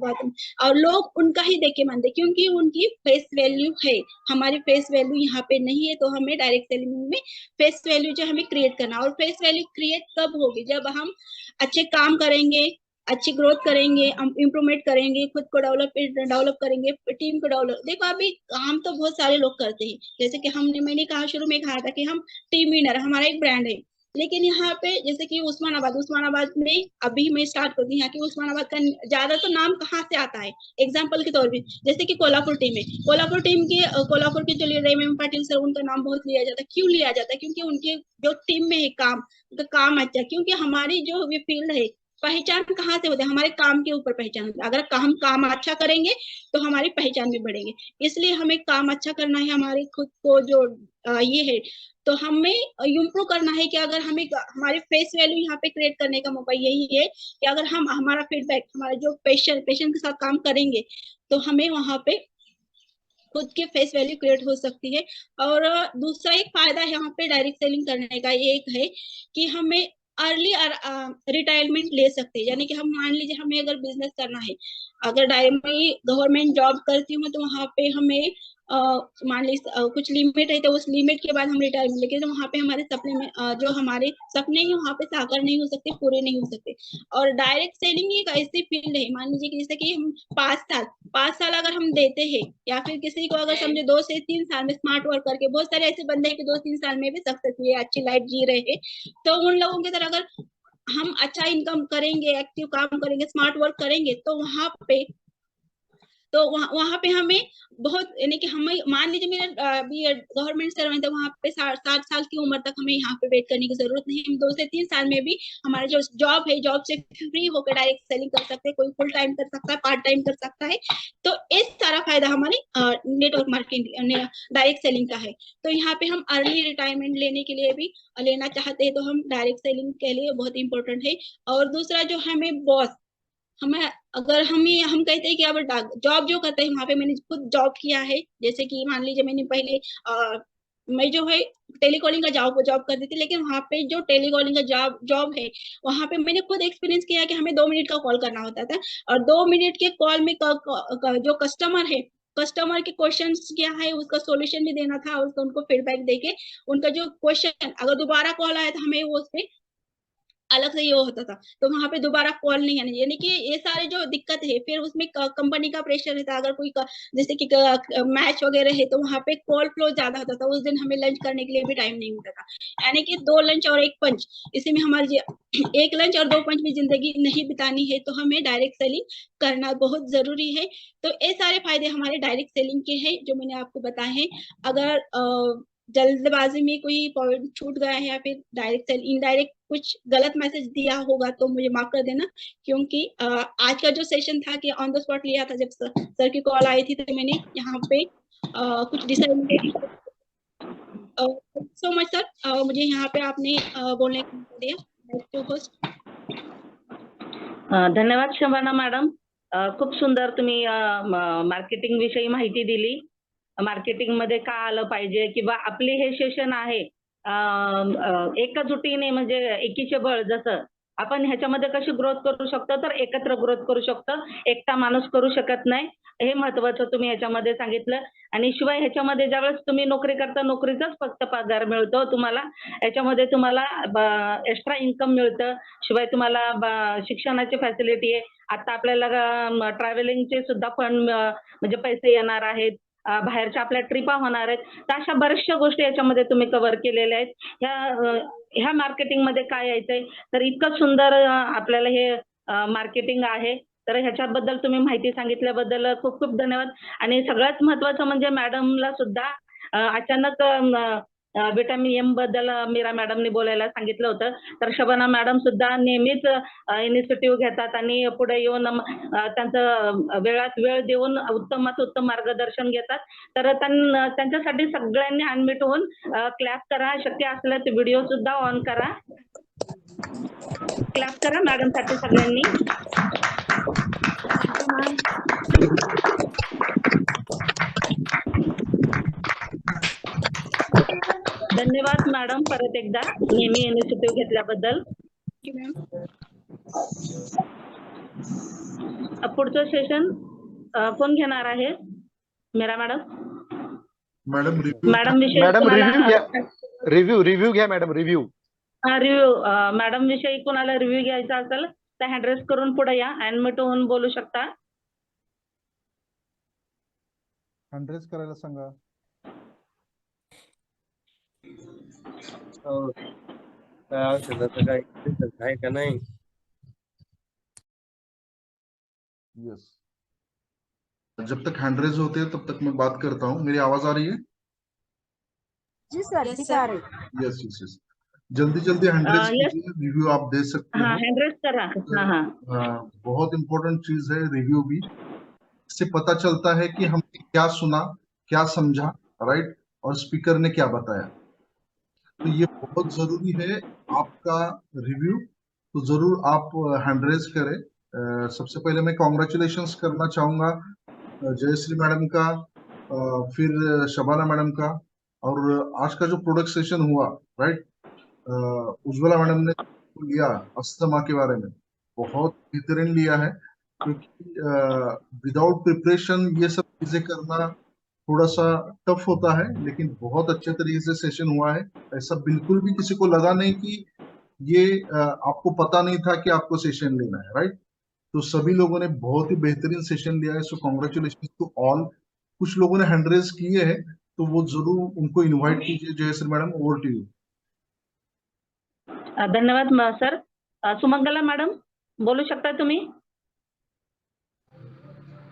और लोग उनका ही देख के मानते, क्योंकि उनकी फेस वैल्यू है। हमारी फेस वैल्यू यहाँ पे नहीं है। तो हमें डायरेक्ट सेलिंग में फेस वैल्यू जो हमें क्रिएट करना, और फेस वैल्यू क्रिएट कब होगी, जब हम अच्छे काम करेंगे, अच्छी ग्रोथ करेंगे, इम्प्रूवमेंट करेंगे, खुद को डेवलप करेंगे, टीम को डेवलप। देखो अभी काम तो बहुत सारे लोग करते हैं, जैसे कि मैंने कहा शुरू में कहा था कि हम टीम विनर, हमारा एक ब्रांड है। लेकिन यहाँ पे जैसे कि उस्मानाबाद में अभी मैं स्टार्ट करती हूँ। यहाँ की उस्मानाबाद का ज्यादा तो नाम कहाँ से आता है, एग्जाम्पल के तौर पे जैसे कि कोल्हापुर टीम है, कोल्हापुर के जो लीडर एम पाटिल सर, उनका नाम बहुत लिया जाता है। क्यों लिया जाता है? क्योंकि उनके जो टीम में है काम, उनका काम अच्छा है। क्योंकि हमारी जो ये फील्ड है, पहचान कहाँ से होती है? हमारे काम के ऊपर पहचान होती है। अगर हम काम अच्छा करेंगे तो हमारी पहचान भी बढ़ेगी। इसलिए हमें काम अच्छा करना है, हमारे खुद को जो ये है, तो हमें इम्प्रूव करना है कि अगर हमें हमारे फेस वैल्यू यहाँ पे क्रिएट करने का मौका यही है कि अगर हम हमारा फीडबैक, हमारा जो पेशेंट के साथ काम करेंगे, तो हमें वहां पे खुद की फेस वैल्यू क्रिएट हो सकती है। और दूसरा एक फायदा है यहाँ पे डायरेक्ट सेलिंग करने का, एक है कि हमें अर्ली रिटायरमेंट ले सकते हैं। यानी कि हम मान लीजिए हमें अगर बिजनेस करना है, अगर मैं गवर्नमेंट जॉब करती हूँ, तो वहाँ पे हमें मान लीजिए कुछ लिमिट है, तो उस लिमिट के बाद हम रिटायरमेंट, लेकिन वहाँ पे हमारे सपने में जो हमारे सपने हैं वहाँ पे साकार नहीं हो सकते, पूरे नहीं हो सकते। और डायरेक्ट सेलिंग एक ऐसी फील्ड है, मान लीजिए कि जैसे कि हम 5 साल अगर हम देते हैं, या फिर किसी को अगर समझे 2 से 3 साल में स्मार्ट वर्क करके, बहुत सारे ऐसे बंदे हैं कि 2-3 साल में भी सक्सेस हुए, अच्छी लाइफ जी रहे हैं, तो उन लोगों की तरह अगर हम अच्छा इनकम करेंगे, एक्टिव काम करेंगे, स्मार्ट वर्क करेंगे, तो वहां पे हमें बहुत, यानी कि हमें मान लीजिए मेरा अभी गवर्नमेंट सर्वेंट है, वहां पे 60 साल की उम्र तक हमें यहाँ पे वेट करने की जरूरत नहीं है। हम 2 से 3 साल में भी हमारा जो जॉब है, जॉब से फ्री होकर डायरेक्ट सेलिंग कर सकते हैं। कोई फुल टाइम कर सकता है, पार्ट टाइम कर सकता है। तो इस सारा फायदा हमारी नेटवर्क मार्केटिंग, डायरेक्ट सेलिंग का है। तो यहाँ पे हम अर्ली रिटायरमेंट लेने के लिए भी लेना चाहते हैं, तो हम डायरेक्ट सेलिंग के लिए बहुत इंपॉर्टेंट है। और दूसरा जो हमें बॉस, हमें अगर हम कहते हैं कि अब जॉब जो करते हैं, वहां पे मैंने खुद जॉब किया है। जैसे कि मान लीजिए मैंने पहले मैं जो है टेलीकॉलिंग का जॉब जॉब करती थी, लेकिन वहां पे जो टेलीकॉलिंग का जॉब जॉब है, वहां पे मैंने खुद एक्सपीरियंस किया कि हमें 2 मिनट का कॉल करना होता था। और 2 मिनट के कॉल में जो कस्टमर है, कस्टमर के क्वेश्चंस क्या है, उसका सॉल्यूशन भी देना था, उसका उनको फीडबैक देके उनका जो क्वेश्चन, अगर दोबारा कॉल आया तो हमें वो उस पे अलग से ये होता था, तो वहां पे दोबारा कॉल नहीं आने, यानी कि ये सारे जो दिक्कत है। फिर उसमें कंपनी का प्रेशर रहता, अगर कोई जैसे कि मैच वगैरह है, तो वहां पे कॉल फ्लो ज्यादा होता था। उस दिन हमें लंच करने के लिए भी टाइम नहीं मिलता था। यानी कि 2 लंच और 1 पंच, इसी में हमारी 1 लंच और 2 पंच में जिंदगी नहीं बितानी है, तो हमें डायरेक्ट सेलिंग करना बहुत जरूरी है। तो ये सारे फायदे हमारे डायरेक्ट सेलिंग के हैं, जो मैंने आपको बताए हैं। अगर जल्दबाजी में कोई पॉइंट छूट गया है, या फिर डायरेक्ट सेल इनडायरेक्ट कुछ गलत मैसेज दिया होगा, तो मुझे माफ कर देना। क्योंकि आज का जो सेशन था कि ऑन द स्पॉट लिया था, जब सर की कॉल आई थी, तो मैंने यहाँ पे कुछ डिसाइड नहीं किया। सो मच सर, मुझे यहाँ पे आपने बोलने का मौका दिया। होस्ट, धन्यवाद शबाना मॅडम, खूप सुंदर तुम्ही मार्केटिंग विषयी माहिती दिली. मार्केटिंग मध्ये का आलं पाहिजे, किंवा आपले हे सेशन आहे एकजुटीने, म्हणजे एकीचे बळ, जसं आपण ह्याच्यामध्ये कशी ग्रोथ करू शकतो, तर एकत्र ग्रोथ करू शकतो, एकटा माणूस करू शकत नाही. हे महत्वाचं तुम्ही ह्याच्यामध्ये सांगितलं. आणि शिवाय ह्याच्यामध्ये ज्यावेळेस तुम्ही नोकरी करता, नोकरीचाच फक्त पगार मिळतो तुम्हाला, याच्यामध्ये तुम्हाला एक्स्ट्रा इन्कम मिळतं. शिवाय तुम्हाला शिक्षणाची फॅसिलिटी आहे. आता आपल्याला ट्रॅव्हलिंगचे सुद्धा फंड, म्हणजे पैसे येणार आहेत, बाहेरच्या आपल्या ट्रिपा होणार आहेत. तर अशा बऱ्याचशा गोष्टी याच्यामध्ये तुम्ही कव्हर केलेल्या आहेत. ह्या मार्केटिंगमध्ये काय यायचंय, तर इतकं सुंदर आपल्याला हे मार्केटिंग आहे. तर ह्याच्याबद्दल तुम्ही माहिती सांगितल्याबद्दल खूप खूप धन्यवाद. आणि सगळ्यात महत्वाचं म्हणजे मॅडमला सुद्धा अचानक विटामिन एम बद्दल मीरा मॅडमने बोलायला सांगितलं होतं. तर शबाना मॅडम सुद्धा नेहमीच इनिशिएटिव्ह घेतात आणि पुढे येऊन त्यांचं वेळात वेळ देऊन उत्तमात उत्तम मार्गदर्शन घेतात. तर त्यांच्यासाठी सगळ्यांनी अनम्यूट होऊन क्लॅप करा. शक्य असलं तर व्हिडिओ सुद्धा ऑन करा. क्लॅप करा मॅडमसाठी सगळ्यांनी. धन्यवाद मॅडम, परत एकदा नेहमी इनिशिएटिव्ह घेतल्याबद्दल. पुढचं सेशन कोण घेणार आहे? मीरा मॅडम. मॅडम विषयी रिव्ह्यू घ्या मॅडम. रिव्ह्यू मॅडम विषयी कोणाला रिव्ह्यू घ्यायचा असेल तर हँड रेस करून पुढे या, अनम्यूट होऊन बोलू शकता. हँड रेस करायला सांगा. काय औषधाचं काय रिझल्ट आहे का नाही? यस, जब तक हैंड रेज होते हैं तब तक मैं बात करता हूँ। मेरी आवाज आ रही है? जी सर, Yes, दिखा sir. रहे। यस यस यस, जल्दी जल्दी हैंड रेज yes. कीजिए, रिव्यू आप दे सकते हाँ, हो। हैंड रेस करा। हाँ हाँ बहुत इंपॉर्टेंट चीज है रिव्यू भी। इससे पता चलता है कि हमने क्या सुना, क्या समझा, राइट, और स्पीकर ने क्या बताया। तो ये बहुत जरूरी है आपका रिव्यू। तो जरूर आप हैंड रेज करें। सबसे पहले मैं कॉन्ग्रेचुलेशंस करना चाहूंगा जयश्री मैडम का, फिर शबाना मैडम का, और आज का जो प्रोडक्ट सेशन हुआ, राइट, उज्ज्वला मैडम ने लिया अस्थमा के बारे में, बहुत बेहतरीन लिया है। क्योंकि विदाउट प्रिपरेशन ये सब चीजें करना थोड़ा सा टफ होता है, लेकिन बहुत अच्छे तरीके से सेशन हुआ है। ऐसा बिल्कुल भी किसी को लगा नहीं कि ये आपको पता नहीं था कि आपको सेशन लेना है, राइट। तो सभी लोगों ने बहुत ही बेहतरीन सेशन लिया है, सो कॉन्ग्रेचुलेशन टू ऑल। कुछ लोगों ने हैंड रेज किए हैं, तो वो जरूर उनको इनवाइट कीजिए। Jayashree madam, over to you. धन्यवाद सर। सुमंगला मॅडम बोलू शकता तुम्ही?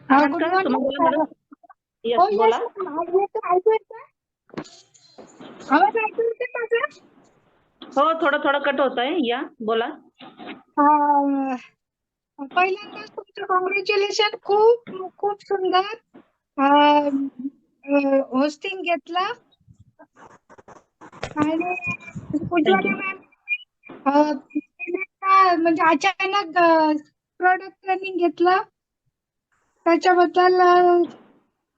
आहात गुड का मॉर्निंग सुमंगला मॅडम? हो येस बोला. ऐकू येतं? आवाज ऐकू येते माझा? हो, थोडं थोडं कट होत आहे. या बोला. पहिल्यांदाच तुमचं कॉंग्रॅच्युलेशन, खूप खूप सुंदर होस्टिंग घेतलं आणि उज्ज्वला मॅम म्हणजे अचानक प्रोडक्ट ट्रेनिंग घेतलं, त्याच्याबद्दल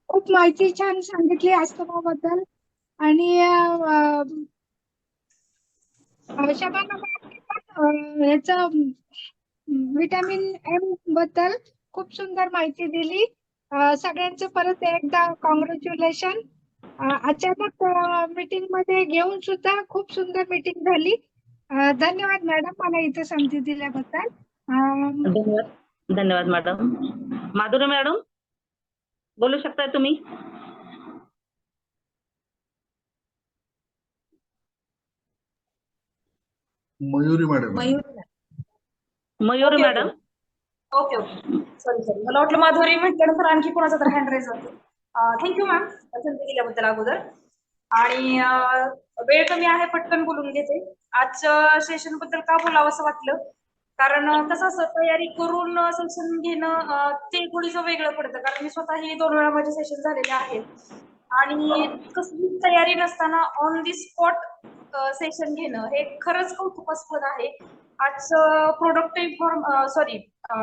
खूप माहिती छान सांगितली अस्थमाबद्दल. आणि शबाना मॅम ह्याचं विटॅमिन एम बद्दल खूप सुंदर माहिती दिली. सगळ्यांचं परत एकदा कॉंग्रॅच्युलेशन. अचानक मीटिंग मध्ये घेऊन सुद्धा खूप सुंदर मीटिंग झाली. धन्यवाद मॅडम मला इथे संधी दिल्याबद्दल. धन्यवाद. धन्यवाद मॅडम. माधुरी मॅडम बोलू शकता तुम्ही? Mayuri madam. Mayur okay, madam. Okay okay, sorry मला वाटलं माधुरी म्हटल्यानंतर आणखी कोणाचा तर हँड रेज होतो. थँक्यू मॅम संधी दिल्याबद्दल अगोदर. आणि वेळ कमी आहे, पटकन बोलून घेते. आजच्या सेशन बद्दल का बोलावं असं वाटलं, कारण कसं असं तयारी करून सेशन घेणं ते थोडंसं वेगळं पडतं. कारण मी स्वतःही 2 वेळा माझे सेशन झालेले आहेत आणि कसलीच तयारी नसताना ऑन दी स्पॉट सेशन घेणं हे खरंच कौतुकास्पद आहे. आज प्रोडक्ट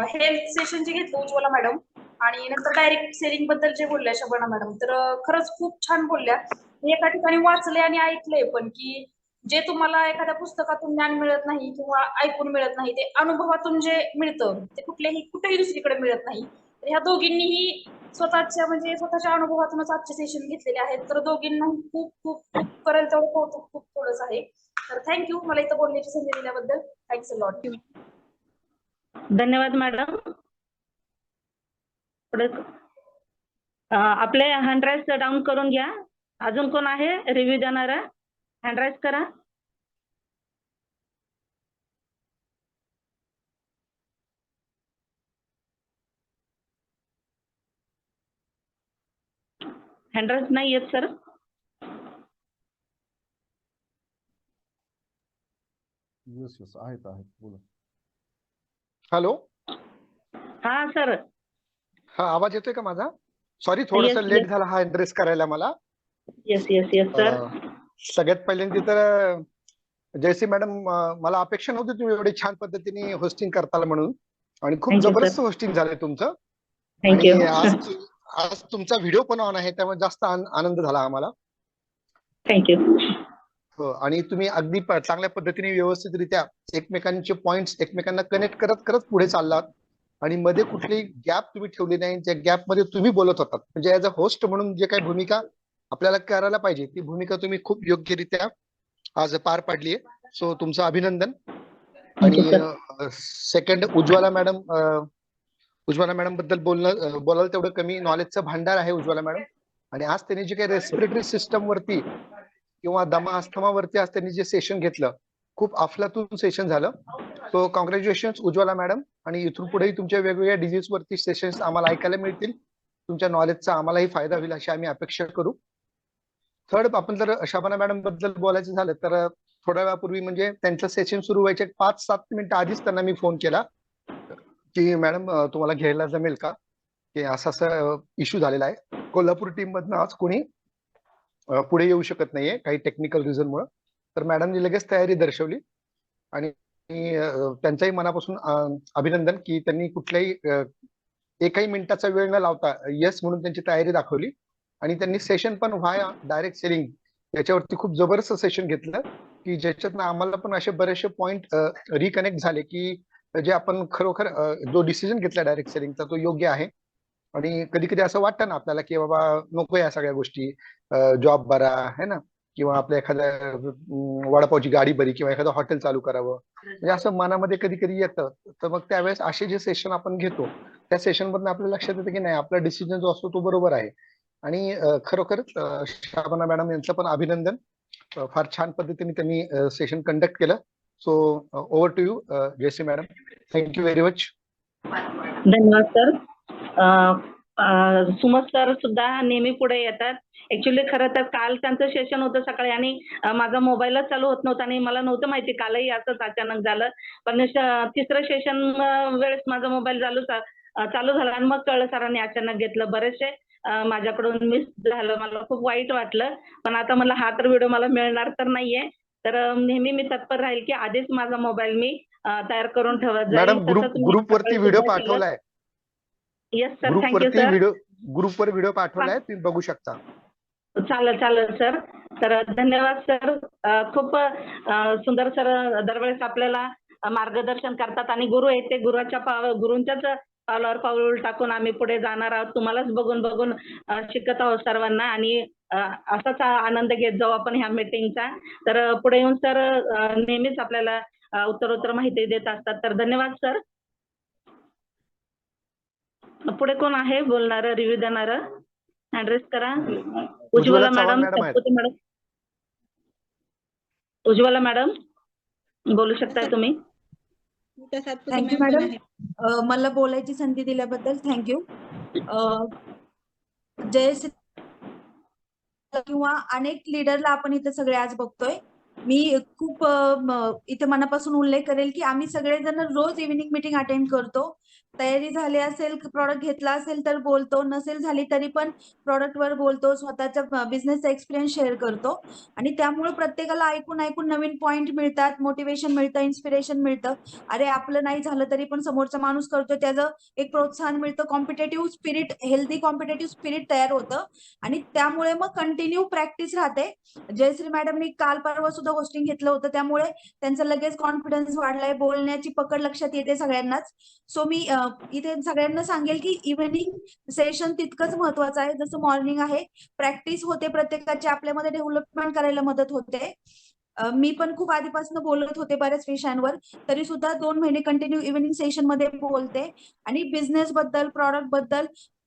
हेल्थ सेशन जे घेतलं उज्ज्वला मॅडम आणि नंतर डायरेक्ट सेलिंग बद्दल जे बोलल्या शबाना मॅडम, तर खरंच खूप छान बोलल्या. मी एका ठिकाणी वाचले आणि ऐकलंय पण, की जे तुम्हाला एखाद्या पुस्तकातून ज्ञान मिळत नाही किंवा ऐकून मिळत नाही, ते अनुभवातून जे मिळतं ते कुठेही दुसरीकडे मिळत नाही. तर ह्या दोघींनीही स्वतःच्या अनुभवातूनच आजचे सेशन घेतलेले आहेत. तर दोघींनाही खूप खूप खूप करेल तेवढं कौतुक खूप थोडंच आहे. तर थँक्यू मला इथं बोलण्याची संधी दिल्याबद्दल. Thanks a lot. धन्यवाद मॅडम. आपले हँड राईज डाऊन करून घ्या. अजून कोण आहे रिव्ह्यू देणारा? हँड राईज करा. हँड राईज नाही येत सर. यस यस, आहेत आहेत, बोला. हॅलो, हा सर. हा आवाज येतोय का माझा? सॉरी, थोडंसं लेट झाला हा ऍड्रेस करायला मला. Yes yes yes sir. सगळ्यात पहिल्यांदा तर जयश्री मॅडम, मला अपेक्षा नव्हती तुम्ही एवढी छान पद्धतीने होस्टिंग करताल म्हणून, आणि खूप Thank you, जबरदस्त sir. होस्टिंग झालंय तुमचं. थँक्यू. आणि आज तुमचा व्हिडिओ पण ऑन आहे, त्यामुळे जास्त आनंद झाला आम्हाला. थँक्यू. हो, आणि तुम्ही अगदी चांगल्या पद्धतीने व्यवस्थितरित्या एकमेकांचे पॉइंट्स एकमेकांना कनेक्ट करत करत पुढे चाललात, आणि मध्ये कुठली गॅप तुम्ही ठेवली नाही. ज्या गॅप मध्ये तुम्ही बोलत होतात, म्हणजे ऍज अ होस्ट म्हणून जे काही भूमिका आपल्याला करायला पाहिजे, ती भूमिका तुम्ही खूप योग्यरित्या आज पार पाडली आहे. सो तुमचं अभिनंदन. आणि सेकंड, उज्ज्वला मॅडम बद्दल बोलायला तेवढं कमी. नॉलेजचं भांडार आहे उज्ज्वला मॅडम. आणि आज त्यांनी जे काही रेस्पिरेटरी सिस्टम वरती किंवा दमा अस्थमावरती आज त्यांनी जे सेशन घेतलं, खूप अफलातून सेशन झालं. सो कॉंग्रॅच्युलेशन उज्ज्वला मॅडम, आणि इथून पुढेही तुमच्या वेगवेगळ्या डिझीज वरती सेशन्स आम्हाला ऐकायला मिळतील. तुमच्या नॉलेजचा आम्हालाही फायदा होईल अशी आम्ही अपेक्षा करू. थर्ड, आपण जर शबाना मॅडम बद्दल बोलायचं झालं तर थोड्या वेळापूर्वी म्हणजे त्यांचं सेशन सुरू व्हायचे 5-7 मिनिटं आधीच त्यांना मी फोन केला की मॅडम तुम्हाला घ्यायला जमेल का, की असा इश्यू झालेला आहे. कोल्हापूर टीम मधनं आज कोणी पुढे येऊ शकत नाहीये काही टेक्निकल रिझन मुळे. तर मॅडमनी लगेच तयारी दर्शवली आणि त्यांच्याही मनापासून अभिनंदन की त्यांनी कुठल्याही एकही मिनिटाचा वेळ न लावता येस म्हणून त्यांची तयारी दाखवली. आणि त्यांनी सेशन पण व्हाया डायरेक्ट सेलिंग याच्यावरती खूप जबरदस्त सेशन घेतलं की ज्याच्यातनं आम्हाला पण असे बरेचसे पॉइंट रिकनेक्ट झाले की जे आपण खरोखर जो डिसिजन घेतला डायरेक्ट सेलिंगचा तो योग्य आहे. आणि कधी कधी असं वाटतं ना आपल्याला की बाबा नको या सगळ्या गोष्टी, जॉब बरा आहे ना, किंवा आपल्या एखाद्या वडापावची गाडी बरी, किंवा एखादं हॉटेल चालू करावं, म्हणजे असं मनामध्ये कधी कधी येतं. तर मग त्यावेळेस असे जे सेशन आपण घेतो त्या सेशन मधून आपल्या लक्षात येतं की नाही आपला डिसिजन जो असतो तो बरोबर आहे. आणि खरोखर शबाना मॅडम यांचं पण अभिनंदन. फार छान पद्धतीने त्यांनी सेशन कंडक्ट केलं. So over to you Jayashree madam. Thank you very much. धन्यवाद सर. सुमत सर सुद्धा नेहमी पुढे येतात. ऍक्च्युली खरं तर काल त्यांचं सेशन होतं सकाळी आणि माझा मोबाईलच चालू होत नव्हता आणि मला नव्हतं माहिती, कालही असंच अचानक झालं. पण तिसरं सेशन वेळेस माझा मोबाईल चालू झाला आणि मग कळलं सरांनी अचानक घेतलं. बरेचसे माझ्याकडून मिस झालं, मला खूप वाईट वाटलं. पण आता मला हा तर व्हिडिओ मला मिळणार तर नाहीये, तर नेहमी मी तत्पर राहील की आधीच माझा मोबाईल मी तयार करून ठेवत जाईल. मॅडम ग्रुप वरती व्हिडिओ पाठवलाय. येस सर, ग्रुप थँक्यू वरती सर. ग्रुपवर व्हिडिओ पाठवलाय, तुम्ही बघू शकता. चालेल सर. तर धन्यवाद सर. खूप सुंदर सर दरवेळेस आपल्याला मार्गदर्शन करतात आणि गुरु आहेत ते गुरूंच्याच पावलावर पाऊल टाकून आम्ही पुढे जाणार आहोत. तुम्हालाच बघून शिकत आहोत सर्वांना आणि असाच आनंद घेत जाऊ आपण ह्या मीटिंगचा. तर पुढे येऊन सर नेहमीच आपल्याला उत्तरोत्तर माहिती देत असतात. तर धन्यवाद सर. पुढे कोण आहे बोलणार, रिव्ह्यू देणार? ऍड्रेस करा. Ujjwala madam, Satpute madam. Ujjwala madam बोलू शकताय तुम्ही. Thank you madam. मला बोलायची संधी दिल्याबद्दल थँक्यू. जयश्री किंवा अनेक लीडरला आपण इथे सगळे आज बघतोय. मी खूप इथे मनापासून उल्लेख करेल की आम्ही सगळेजण रोज इव्हिनिंग मीटिंग अटेंड करतो. तयारी झाली असेल, प्रॉडक्ट घेतला असेल तर बोलतो, नसेल झाली तरी पण प्रॉडक्टवर बोलतो, स्वतःच्या बिझनेसचा एक्सपिरियन्स शेअर करतो. आणि त्यामुळे प्रत्येकाला ऐकून नवीन पॉइंट मिळतात, मोटिवेशन मिळतं, इन्स्पिरेशन मिळतं. अरे आपलं नाही झालं तरी पण समोरचा माणूस करतो त्याचं एक प्रोत्साहन मिळतं. Competitive spirit, healthy competitive spirit तयार होतं आणि त्यामुळे मग कंटिन्यू प्रॅक्टिस राहते. जयश्री मॅडमनी काल परवा सुद्धा होस्टिंग घेतलं होतं, त्यामुळे त्यांचा लगेच कॉन्फिडन्स वाढलाय, बोलण्याची पकड लक्षात येते सगळ्यांनाच. सो मी इथे सगळ्यांना सांगेल की इव्हिनिंग सेशन तितकंच महत्वाचं आहे जसं मॉर्निंग आहे. प्रॅक्टिस होते प्रत्येकाची, आपल्यामध्ये डेव्हलपमेंट करायला मदत होते. मी पण खूप आधीपासून बोलत होते बऱ्याच विषयांवर, तरी सुद्धा 2 महिने कंटिन्यू इव्हिनिंग सेशन मध्ये बोलते आणि बिझनेस बद्दल, प्रॉडक्ट बद्दल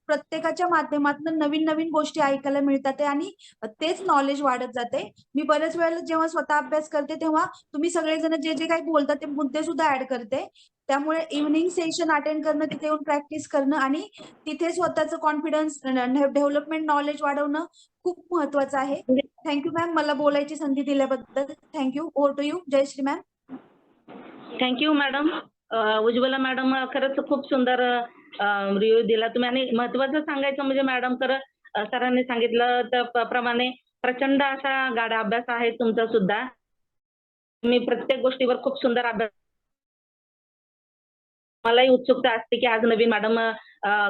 प्रत्येकाच्या माध्यमातून नवीन गोष्टी ऐकायला मिळतात आणि तेच नॉलेज वाढत जाते. मी बऱ्याच वेळेला जेव्हा स्वतः अभ्यास करते तेव्हा तुम्ही सगळेजण जे काही बोलतात ते मुद्दे सुद्धा ऍड करते. त्यामुळे इव्हिनिंग सेशन अटेंड करणं, तिथे येऊन प्रॅक्टिस करणं आणि तिथे स्वतःचं कॉन्फिडन्स डेव्हलपमेंट, नॉलेज वाढवणं खूप महत्वाचं आहे. थँक्यू मॅम, मला बोलायची संधी दिल्याबद्दल. Thank you. Over to you Jayashree ma'am. Thank you madam. Ujjwala madam खरंच खूप सुंदर रिव्ह्यू दिला तुम्ही. आणि महत्वाचं सांगायचं म्हणजे मॅडम खरं सरांनी सांगितलं त्याप्रमाणे प्रचंड असा गाढा अभ्यास आहे तुमचा सुद्धा. मी प्रत्येक गोष्टीवर खूप सुंदर अभ्यास. मलाही उत्सुकता असते की आज नवीन मॅडम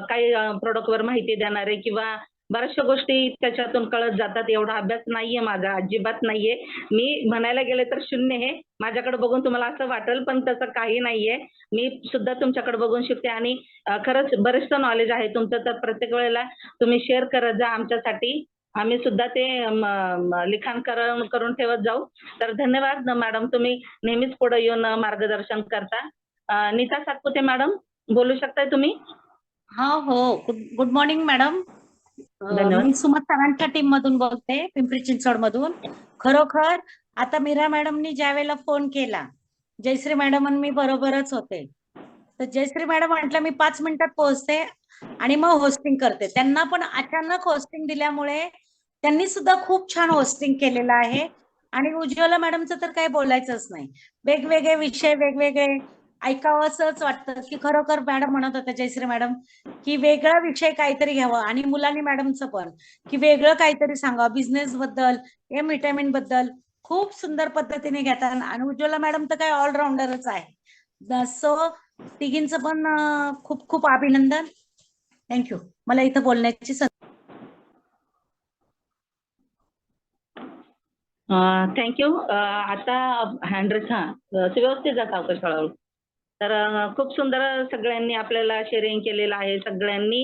काही प्रोडक्टवर माहिती देणार आहे किंवा बऱ्याचशा गोष्टी त्याच्यातून कळत जातात. एवढा अभ्यास नाहीये माझा, अजिबात नाहीये. मी म्हणायला गेले तर 0 आहे. माझ्याकडे बघून तुम्हाला असं वाटेल पण तसं काही नाहीये. मी सुद्धा तुमच्याकडे बघून शिकते आणि खरंच बरेचसं नॉलेज आहे तुमचं. तर प्रत्येक वेळेला तुम्ही शेअर करत जा आमच्यासाठी. आम्ही सुद्धा ते लिखाण करून ठेवत जाऊ. तर धन्यवाद मॅडम, तुम्ही नेहमीच पुढे येऊन मार्गदर्शन करता. नीता सातपुते मॅडम बोलू शकताय तुम्ही. हो. Good morning madam. धन्यवाद. मी सुमत सरांच्या टीम मधून बोलते, पिंपरी चिंचवड मधून. खरोखर आता मीरा मॅडमनी ज्या वेळेला फोन केला, जयश्री मॅडम आणि मी बरोबरच होते, तर जयश्री मॅडम म्हटलं मी 5 मिनिटात पोहोचते आणि मग होस्टिंग करते. त्यांना पण अचानक होस्टिंग दिल्यामुळे त्यांनी सुद्धा खूप छान होस्टिंग केलेलं आहे. आणि उज्ज्वला मॅडमचं तर काही बोलायचंच नाही. वेगवेगळे विषय वेगवेगळे ऐकावं असंच वाटतं की खरोखर मॅडम म्हणत होत्या जयश्री मॅडम की वेगळा विषय काहीतरी घ्यावा, आणि मुलांनी मॅडमचं पण की वेगळं काहीतरी सांगावं, बिझनेस बद्दल, एम व्हिटॅमिन बद्दल खूप सुंदर पद्धतीने घेतात. आणि उज्ज्वला मॅडम तर काय ऑलराऊंडरच आहे. सो तिघींचं पण खूप खूप अभिनंदन. थँक्यू मला इथं बोलण्याची संधी. थँक्यू. आता हँड्रेड व्यवस्थित जात अवकाश हळूहळू. तर खूप सुंदर सगळ्यांनी आपल्याला शेअरिंग केलेलं आहे, सगळ्यांनी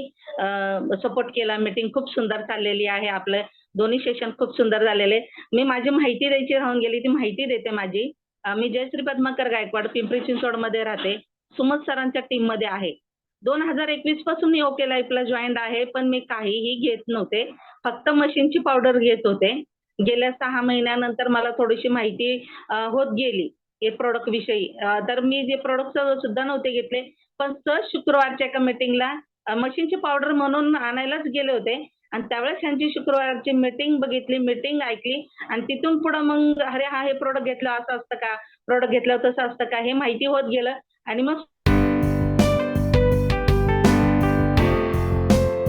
सपोर्ट केला. मीटिंग खूप सुंदर चाललेली आहे. आपलं दोन्ही सेशन खूप सुंदर झालेले. मी माझी माहिती द्यायची राहून गेली, ती माहिती देते माझी. मी जयश्री पद्माकर गायकवाड, पिंपरी चिंचवड मध्ये राहते. सुमत सरांच्या टीम मध्ये आहे. 2021 पासून मी ओके लाईफला जॉईन आहे, पण मी काहीही घेत नव्हते, फक्त मशीनची पावडर घेत होते. गेल्या 6 महिन्यानंतर मला थोडीशी माहिती होत गेली हे प्रोडक्ट विषयी. तर मी जे प्रोडक्ट सुद्धा नव्हते घेतले, पण सहज शुक्रवारच्या एका मीटिंगला मशीनची पावडर म्हणून आणायलाच गेले होते, आणि त्यावेळेस त्यांची शुक्रवारची मीटिंग बघितली, मीटिंग ऐकली, आणि तिथून पुढे मग अरे हा हे प्रोडक्ट घेतलं असं असतं का, प्रोडक्ट घेतलं तसं असतं का, हे माहिती होत गेलं. आणि मग